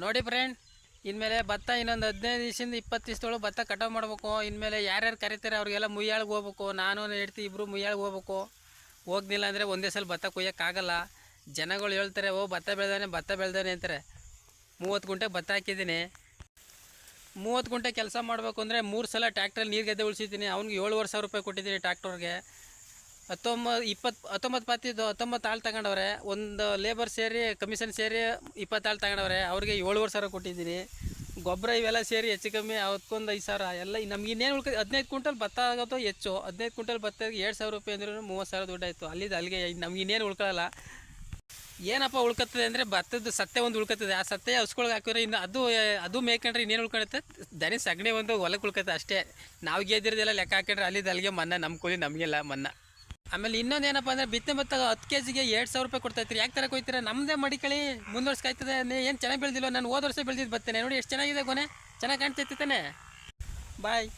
ನೋಡಿ ಫ್ರೆಂಡ್, ಇನ್ಮೇಲೆ ಭತ್ತ ಇನ್ನೊಂದು 15 ದಿವಸದಿಂದ 20 ದಿವಸದೊಳಗೆ ಭತ್ತ ಕಟಾವು ಮಾಡ್ಬೇಕು. ಇನ್ಮೇಲೆ ಯಾರ್ಯಾರು ಕರೀತಾರೆ ಅವ್ರಿಗೆಲ್ಲ ಮುಯ್ಯಾಳಿಗೆ ಹೋಗ್ಬೇಕು. ನಾನು ಹೇಳ್ತಿ ಇಬ್ಬರು ಮುಯ್ಯಾಳಿಗೆ ಹೋಗ್ಬೇಕು. ಹೋಗ್ಲಿಲ್ಲ ಅಂದರೆ ಒಂದೇ ಸಲ ಭತ್ತ ಕೊಯ್ಯೋಕ್ಕಾಗಲ್ಲ. ಜನಗಳು ಹೇಳ್ತಾರೆ, ಓ ಭತ್ತ ಬೆಳೆದಾನೆ ಅಂತಾರೆ. 30 ಗುಂಟೆ ಭತ್ತ ಹಾಕಿದ್ದೀನಿ. 30 ಗುಂಟೆ ಕೆಲಸ ಮಾಡಬೇಕು ಅಂದರೆ 3 ಸಲ ಟ್ಯಾಕ್ಟ್ರಲ್ಲಿ ನೀರು ಗದ್ದೆ ಉಳಿಸಿದ್ದೀನಿ. ಅವ್ನಿಗೆ 7,500 ರೂಪಾಯಿ ಕೊಟ್ಟಿದ್ದೀನಿ ಟ್ಯಾಕ್ಟರ್ಗೆ. 19 ಆಳು ತಗೊಂಡವ್ರೆ. ಒಂದು ಲೇಬರ್ ಸೇರಿ ಕಮಿಷನ್ ಸೇರಿ 20 ಆಳು ತಗೊಂಡವ್ರೆ. ಅವ್ರಿಗೆ 7,500 ಕೊಟ್ಟಿದ್ದೀನಿ. ಗೊಬ್ಬರ ಇವೆಲ್ಲ ಸೇರಿ ಹೆಚ್ಚು ಕಮ್ಮಿ ಅವತ್ಕೊಂದು 5,000 ಎಲ್ಲ. ನಮ್ಗೆ ಇನ್ನೇನು 15 ಕ್ವಿಂಟಲ್ ಭತ್ತ ಆಗೋದು ಹೆಚ್ಚು. 15 ಕ್ವಿಂಟಲ್ ಭತ್ತಕ್ಕೆ 2,000 ರೂಪಾಯಿ ಅಂದ್ರೂ 30,000 ದುಡ್ಡು ಆಯಿತು. ಅಲ್ಲಿಗೆ ನಮ್ಗೆ ಇನ್ನೇನು ಉಳ್ಕೊಳ್ಳಲ್ಲ. ಏನಪ್ಪ ಉಳ್ಕೊತದೆ ಅಂದರೆ ಭತ್ತದ ಸತ್ತೆ ಒಂದು ಉಳ್ಕೊತದೆ. ಆ ಸತ್ತೆ ಹಸ್ಕೊಳಗೆ ಹಾಕಿದ್ರೆ ಇನ್ನು ಅದು ಮೇಯ್ಕೊಂಡ್ರೆ ಇನ್ನೇನು ಉಳ್ಕೊಳುತ್ತೆ? ದನಿ ಸಗಣಿ ಒಂದು ಹೊಲಕ್ಕೆ ಉಳ್ಕೊತೆ ಅಷ್ಟೇ. ನಾವು ಗೆದ್ದಿರೋದೆಲ್ಲ ಲೆಕ್ಕ ಹಾಕಿದ್ರೆ ಅಲ್ಲಿಗೆ ಮನ್ನ, ನಮ್ಮ ಕೂಲಿ ನಮಗೆಲ್ಲ ಮನ್ನ. ಆಮೇಲೆ ಇನ್ನೊಂದು ಏನಪ್ಪ ಅಂದರೆ ಬಿತ್ತನೆ ಭತ್ತ 10 kgಗೆ 2,000 ರೂಪಾಯಿ ಕೊಡ್ತಾಯಿರ್ತೀರಿ. ಯಾಕೆ ಥರ ಕೊಯ್ತೀರ? ನಮ್ಮದೇ ಮಡಿಕಳಿ ಮುಂದುವರ್ಸ್ಕಾಯ್ತದೆ. ಏನು ಚೆನ್ನಾಗಿ ಬೆಳೆದಿಲ್ಲ. ನಾನು ಹೋದ ವರ್ಷ ಬೆಳೆದಿದ್ದು ಬರ್ತೇನೆ ನೋಡಿ ಎಷ್ಟು ಚೆನ್ನಾಗಿದೆ. ಕೊನೆ ಚೆನ್ನಾಗಿ ಕಾಣ್ತೈತೆ ತಾನೆ. ಬಾಯ್.